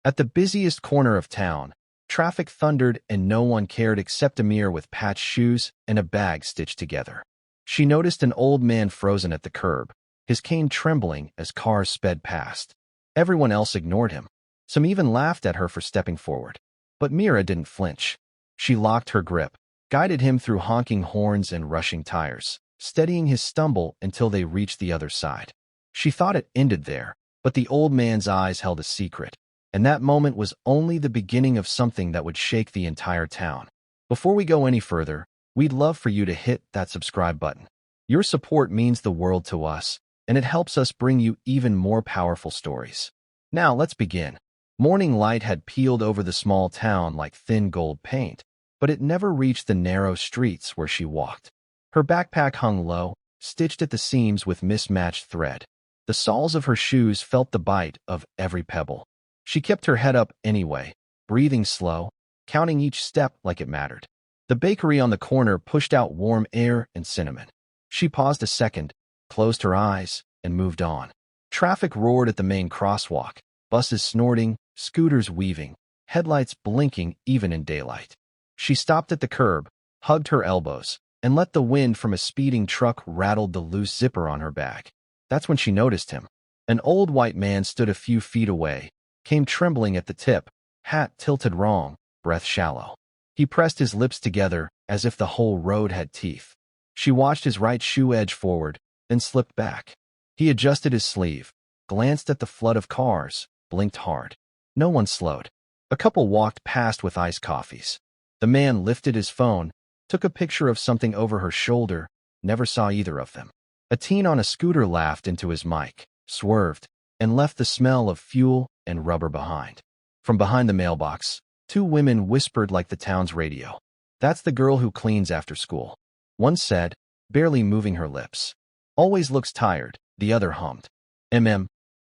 At the busiest corner of town, traffic thundered and no one cared except Amir with patched shoes and a bag stitched together. She noticed an old man frozen at the curb, his cane trembling as cars sped past. Everyone else ignored him. Some even laughed at her for stepping forward. But Mira didn't flinch. She locked her grip, guided him through honking horns and rushing tires, steadying his stumble until they reached the other side. She thought it ended there, but the old man's eyes held a secret, and that moment was only the beginning of something that would shake the entire town. Before we go any further, we'd love for you to hit that subscribe button. Your support means the world to us, and it helps us bring you even more powerful stories. Now let's begin. Morning light had peeled over the small town like thin gold paint, but it never reached the narrow streets where she walked. Her backpack hung low, stitched at the seams with mismatched thread. The soles of her shoes felt the bite of every pebble. She kept her head up anyway, breathing slow, counting each step like it mattered. The bakery on the corner pushed out warm air and cinnamon. She paused a second, closed her eyes, and moved on. Traffic roared at the main crosswalk, buses snorting, scooters weaving, headlights blinking even in daylight. She stopped at the curb, hugged her elbows, and let the wind from a speeding truck rattle the loose zipper on her bag. That's when she noticed him. An old white man stood a few feet away, came trembling at the tip, hat tilted wrong, breath shallow. He pressed his lips together as if the whole road had teeth. She watched his right shoe edge forward, then slipped back. He adjusted his sleeve, glanced at the flood of cars, blinked hard. No one slowed. A couple walked past with iced coffees. The man lifted his phone, took a picture of something over her shoulder, never saw either of them. A teen on a scooter laughed into his mic, swerved, and left the smell of fuel and rubber behind. From behind the mailbox, two women whispered like the town's radio. "That's the girl who cleans after school," one said, barely moving her lips. "Always looks tired," the other hummed.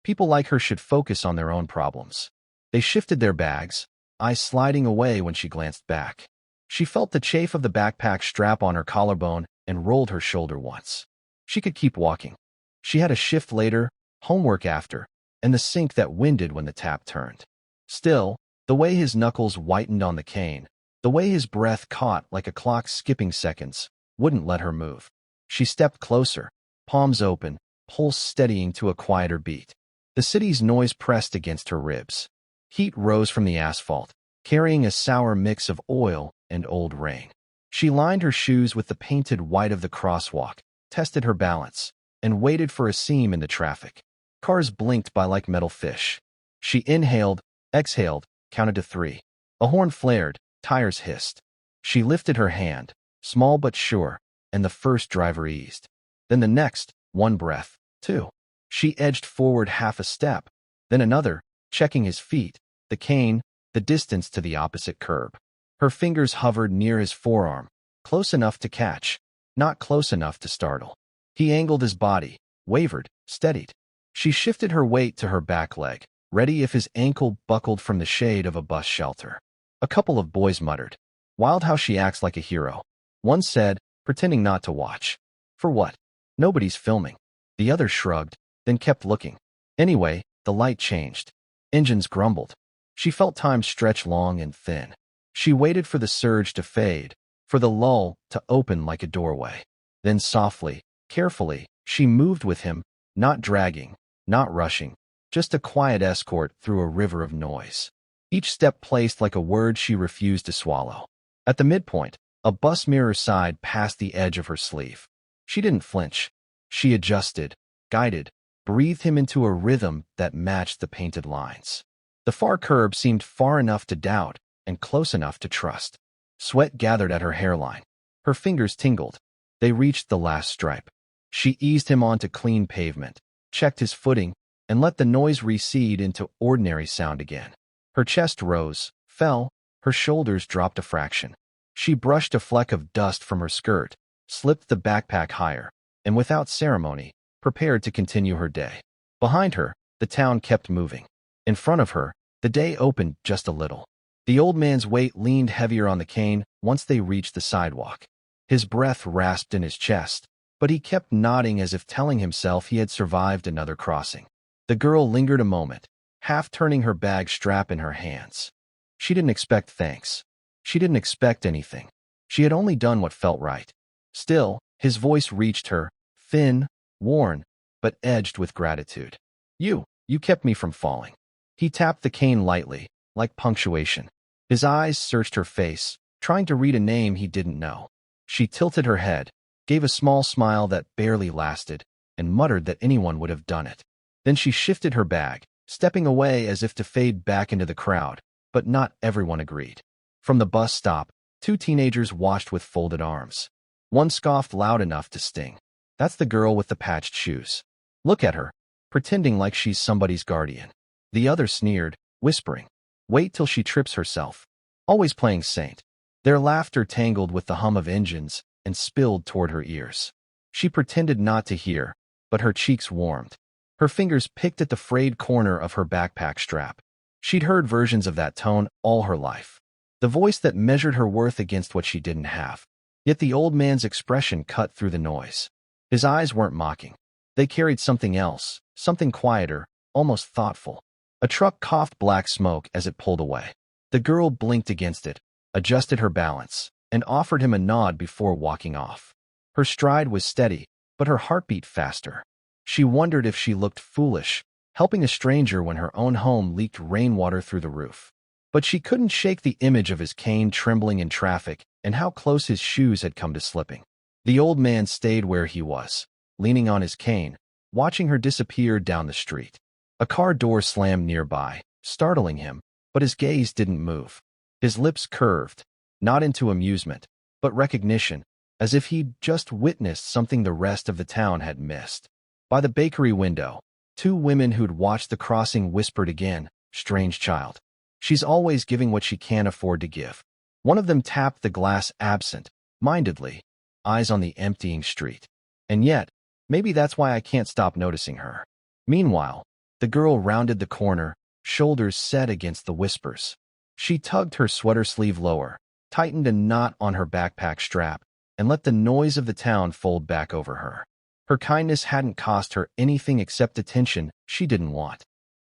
People like her should focus on their own problems." They shifted their bags, eyes sliding away when she glanced back. She felt the chafe of the backpack strap on her collarbone and rolled her shoulder once. She could keep walking. She had a shift later, homework after, and the sink that winded when the tap turned. Still, the way his knuckles whitened on the cane, the way his breath caught like a clock skipping seconds, wouldn't let her move. She stepped closer, palms open, pulse steadying to a quieter beat. The city's noise pressed against her ribs. Heat rose from the asphalt, carrying a sour mix of oil and old rain. She lined her shoes with the painted white of the crosswalk, tested her balance, and waited for a seam in the traffic. Cars blinked by like metal fish. She inhaled, exhaled, counted to 3. A horn flared, tires hissed. She lifted her hand, small but sure, and the first driver eased. Then the next, one breath, 2. She edged forward half a step, then another, checking his feet, the cane, the distance to the opposite curb. Her fingers hovered near his forearm, close enough to catch, not close enough to startle. He angled his body, wavered, steadied. She shifted her weight to her back leg, ready if his ankle buckled from the shade of a bus shelter. A couple of boys muttered, "Wild how she acts like a hero." One said, pretending not to watch. "For what? Nobody's filming." The other shrugged, then kept looking. Anyway, the light changed. Engines grumbled. She felt time stretch long and thin. She waited for the surge to fade, for the lull to open like a doorway. Then softly, carefully, she moved with him, not dragging, not rushing, just a quiet escort through a river of noise. Each step placed like a word she refused to swallow. At the midpoint, a bus mirror sighed past the edge of her sleeve. She didn't flinch. She adjusted, guided, breathed him into a rhythm that matched the painted lines. The far curb seemed far enough to doubt and close enough to trust. Sweat gathered at her hairline. Her fingers tingled. They reached the last stripe. She eased him onto clean pavement, checked his footing, and let the noise recede into ordinary sound again. Her chest rose, fell, her shoulders dropped a fraction. She brushed a fleck of dust from her skirt, slipped the backpack higher, and without ceremony, prepared to continue her day. Behind her, the town kept moving. In front of her, the day opened just a little. The old man's weight leaned heavier on the cane once they reached the sidewalk. His breath rasped in his chest, but he kept nodding as if telling himself he had survived another crossing. The girl lingered a moment, half turning her bag strap in her hands. She didn't expect thanks. She didn't expect anything. She had only done what felt right. Still, his voice reached her, thin, worn, but edged with gratitude. You kept me from falling. He tapped the cane lightly, like punctuation. His eyes searched her face, trying to read a name he didn't know. She tilted her head, gave a small smile that barely lasted, and muttered that anyone would have done it. Then she shifted her bag, stepping away as if to fade back into the crowd, but not everyone agreed. From the bus stop, two teenagers watched with folded arms. One scoffed loud enough to sting. That's the girl with the patched shoes. Look at her, pretending like she's somebody's guardian. The other sneered, whispering, wait till she trips herself. Always playing saint. Their laughter tangled with the hum of engines and spilled toward her ears. She pretended not to hear, but her cheeks warmed. Her fingers picked at the frayed corner of her backpack strap. She'd heard versions of that tone all her life. The voice that measured her worth against what she didn't have. Yet the old man's expression cut through the noise. His eyes weren't mocking. They carried something else, something quieter, almost thoughtful. A truck coughed black smoke as it pulled away. The girl blinked against it, adjusted her balance, and offered him a nod before walking off. Her stride was steady, but her heartbeat faster. She wondered if she looked foolish, helping a stranger when her own home leaked rainwater through the roof. But she couldn't shake the image of his cane trembling in traffic and how close his shoes had come to slipping. The old man stayed where he was, leaning on his cane, watching her disappear down the street. A car door slammed nearby, startling him, but his gaze didn't move. His lips curved, not into amusement, but recognition, as if he'd just witnessed something the rest of the town had missed. By the bakery window, two women who'd watched the crossing whispered again, strange child. She's always giving what she can't afford to give. One of them tapped the glass absent-mindedly, eyes on the emptying street. And yet, maybe that's why I can't stop noticing her. Meanwhile, the girl rounded the corner, shoulders set against the whispers. She tugged her sweater sleeve lower, tightened a knot on her backpack strap, and let the noise of the town fold back over her. Her kindness hadn't cost her anything except attention she didn't want.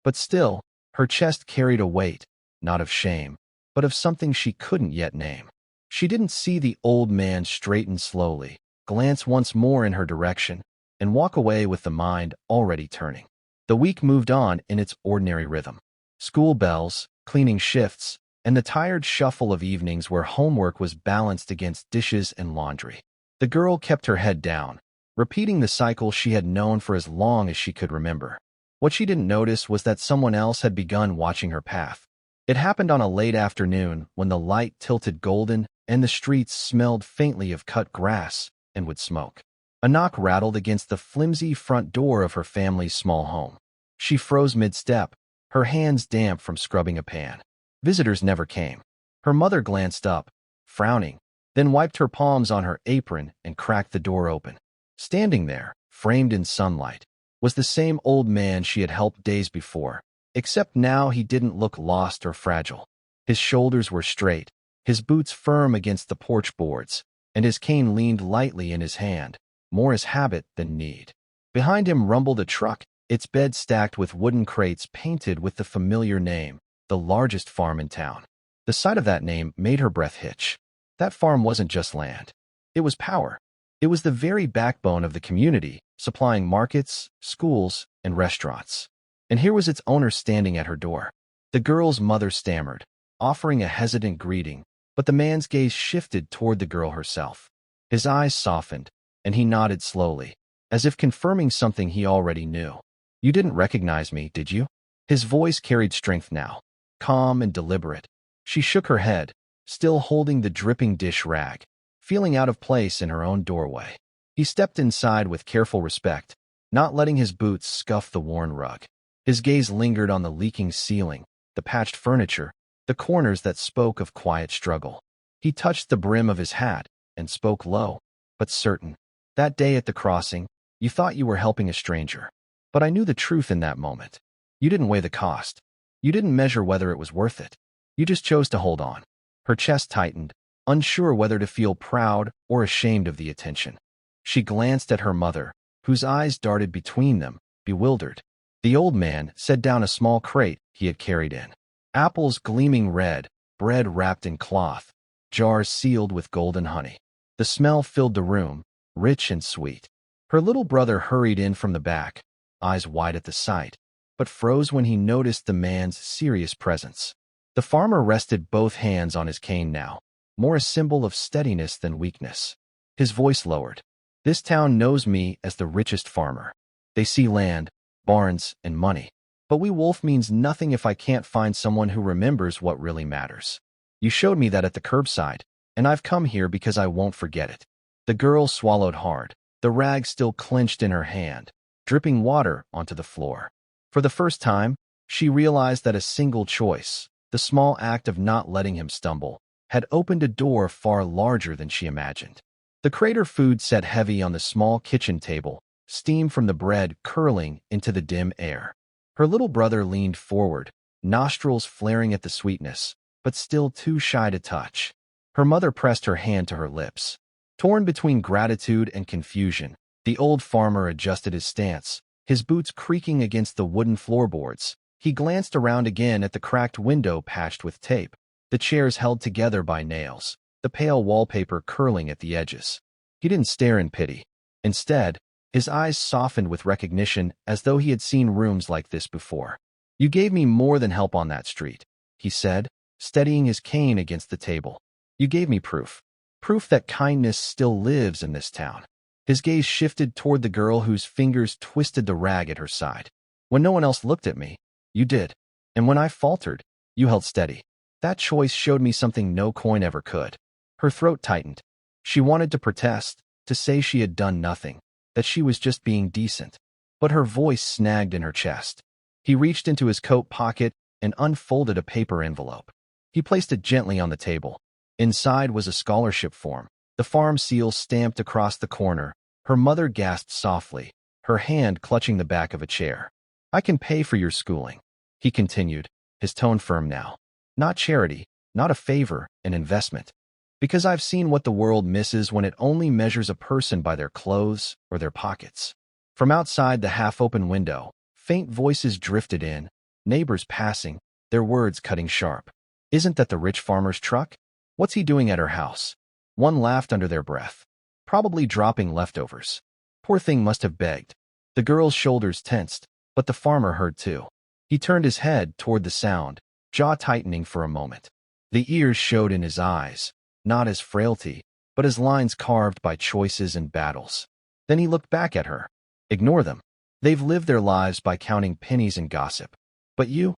But still, her chest carried a weight, not of shame, but of something she couldn't yet name. She didn't see the old man straighten slowly, glance once more in her direction, and walk away with the mind already turning. The week moved on in its ordinary rhythm. School bells, cleaning shifts, and the tired shuffle of evenings where homework was balanced against dishes and laundry. The girl kept her head down, repeating the cycle she had known for as long as she could remember. What she didn't notice was that someone else had begun watching her path. It happened on a late afternoon when the light tilted golden and the streets smelled faintly of cut grass and wood smoke. A knock rattled against the flimsy front door of her family's small home. She froze mid-step, her hands damp from scrubbing a pan. Visitors never came. Her mother glanced up, frowning, then wiped her palms on her apron and cracked the door open. Standing there, framed in sunlight, was the same old man she had helped days before, except now he didn't look lost or fragile. His shoulders were straight, his boots firm against the porch boards, and his cane leaned lightly in his hand, more as habit than need. Behind him rumbled a truck, its bed stacked with wooden crates painted with the familiar name, the largest farm in town. The sight of that name made her breath hitch. That farm wasn't just land. It was power. It was the very backbone of the community, supplying markets, schools, and restaurants. And here was its owner standing at her door. The girl's mother stammered, offering a hesitant greeting, but the man's gaze shifted toward the girl herself. His eyes softened, and he nodded slowly, as if confirming something he already knew. You didn't recognize me, did you? His voice carried strength now, calm and deliberate. She shook her head, still holding the dripping dish rag, feeling out of place in her own doorway. He stepped inside with careful respect, not letting his boots scuff the worn rug. His gaze lingered on the leaking ceiling, the patched furniture, the corners that spoke of quiet struggle. He touched the brim of his hat and spoke low, but certain. That day at the crossing, you thought you were helping a stranger. But I knew the truth in that moment. You didn't weigh the cost. You didn't measure whether it was worth it. You just chose to hold on. Her chest tightened, unsure whether to feel proud or ashamed of the attention. She glanced at her mother, whose eyes darted between them, bewildered. The old man set down a small crate he had carried in. Apples gleaming red, bread wrapped in cloth, jars sealed with golden honey. The smell filled the room, rich and sweet. Her little brother hurried in from the back, eyes wide at the sight, but froze when he noticed the man's serious presence. The farmer rested both hands on his cane now, more a symbol of steadiness than weakness. His voice lowered. This town knows me as the richest farmer. They see land, barns, and money. But we wolf means nothing if I can't find someone who remembers what really matters. You showed me that at the curbside, and I've come here because I won't forget it. The girl swallowed hard, the rag still clenched in her hand, dripping water onto the floor. For the first time, she realized that a single choice, the small act of not letting him stumble, had opened a door far larger than she imagined. The crater food sat heavy on the small kitchen table, steam from the bread curling into the dim air. Her little brother leaned forward, nostrils flaring at the sweetness, but still too shy to touch. Her mother pressed her hand to her lips. Torn between gratitude and confusion, the old farmer adjusted his stance, his boots creaking against the wooden floorboards. He glanced around again at the cracked window patched with tape, the chairs held together by nails, the pale wallpaper curling at the edges. He didn't stare in pity. Instead, his eyes softened with recognition as though he had seen rooms like this before. You gave me more than help on that street, he said, steadying his cane against the table. You gave me proof. Proof that kindness still lives in this town. His gaze shifted toward the girl whose fingers twisted the rag at her side. When no one else looked at me, you did. And when I faltered, you held steady. That choice showed me something no coin ever could. Her throat tightened. She wanted to protest, to say she had done nothing, that she was just being decent. But her voice snagged in her chest. He reached into his coat pocket and unfolded a paper envelope. He placed it gently on the table. Inside was a scholarship form, the farm seal stamped across the corner. Her mother gasped softly, her hand clutching the back of a chair. I can pay for your schooling, he continued, his tone firm now. Not charity, not a favor, an investment. Because I've seen what the world misses when it only measures a person by their clothes or their pockets. From outside the half-open window, faint voices drifted in, neighbors passing, their words cutting sharp. Isn't that the rich farmer's truck? What's he doing at her house? One laughed under their breath. Probably dropping leftovers. Poor thing must have begged. The girl's shoulders tensed, but the farmer heard too. He turned his head toward the sound, jaw tightening for a moment. The ears showed in his eyes, not as frailty, but as lines carved by choices and battles. Then he looked back at her. Ignore them. They've lived their lives by counting pennies and gossip. But you've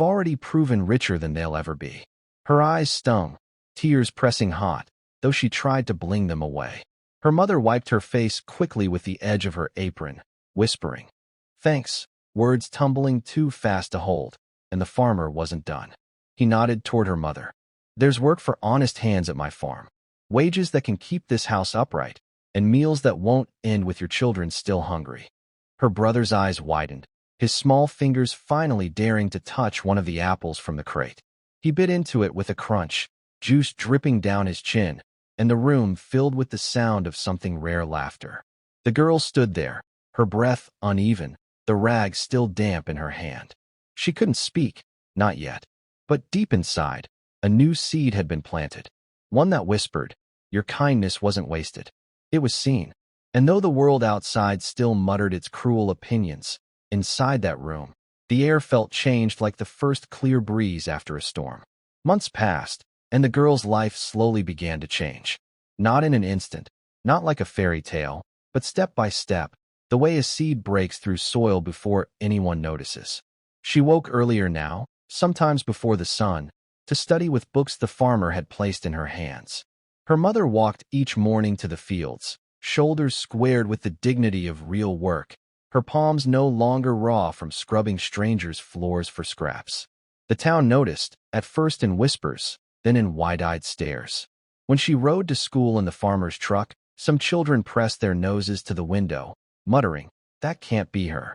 already proven richer than they'll ever be. Her eyes stung, tears pressing hot, though she tried to bling them away. Her mother wiped her face quickly with the edge of her apron, whispering, Thanks, words tumbling too fast to hold, and the farmer wasn't done. He nodded toward her mother. There's work for honest hands at my farm. Wages that can keep this house upright, and meals that won't end with your children still hungry. Her brother's eyes widened, his small fingers finally daring to touch one of the apples from the crate. He bit into it with a crunch, juice dripping down his chin, and the room filled with the sound of something rare laughter. The girl stood there, her breath uneven, the rag still damp in her hand. She couldn't speak, not yet. But deep inside, a new seed had been planted, one that whispered, Your kindness wasn't wasted. It was seen. And though the world outside still muttered its cruel opinions, inside that room, the air felt changed like the first clear breeze after a storm. Months passed, and the girl's life slowly began to change. Not in an instant, not like a fairy tale, but step by step, the way a seed breaks through soil before anyone notices. She woke earlier now, sometimes before the sun, to study with books the farmer had placed in her hands. Her mother walked each morning to the fields, shoulders squared with the dignity of real work, her palms no longer raw from scrubbing strangers' floors for scraps. The town noticed, at first in whispers, then in wide-eyed stares. When she rode to school in the farmer's truck, some children pressed their noses to the window, muttering, That can't be her.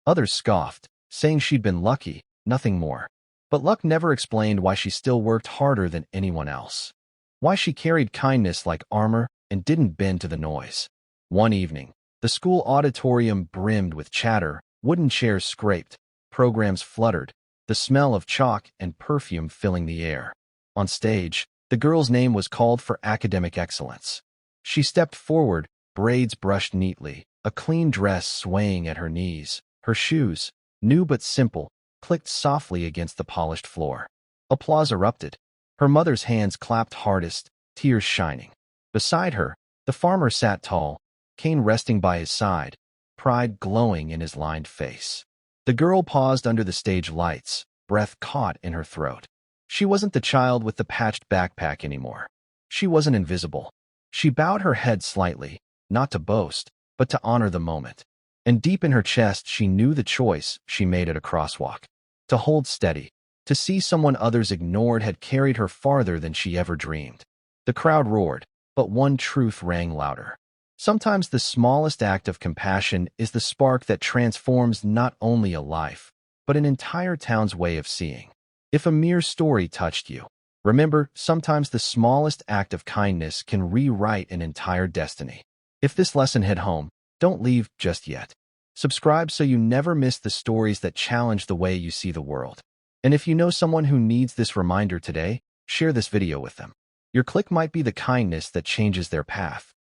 Others scoffed, saying she'd been lucky, nothing more. But luck never explained why she still worked harder than anyone else. Why she carried kindness like armor and didn't bend to the noise. One evening, the school auditorium brimmed with chatter, wooden chairs scraped, programs fluttered, the smell of chalk and perfume filling the air. On stage, the girl's name was called for academic excellence. She stepped forward, braids brushed neatly, a clean dress swaying at her knees. Her shoes, new but simple, clicked softly against the polished floor. Applause erupted. Her mother's hands clapped hardest, tears shining. Beside her, the farmer sat tall, cane resting by his side, pride glowing in his lined face. The girl paused under the stage lights, breath caught in her throat. She wasn't the child with the patched backpack anymore. She wasn't invisible. She bowed her head slightly, not to boast, but to honor the moment. And deep in her chest, she knew the choice she made at a crosswalk. To hold steady, to see someone others ignored had carried her farther than she ever dreamed. The crowd roared, but one truth rang louder. Sometimes the smallest act of compassion is the spark that transforms not only a life, but an entire town's way of seeing. If Amir's story touched you, remember, sometimes the smallest act of kindness can rewrite an entire destiny. If this lesson hit home, don't leave just yet. Subscribe so you never miss the stories that challenge the way you see the world. And if you know someone who needs this reminder today, share this video with them. Your click might be the kindness that changes their path.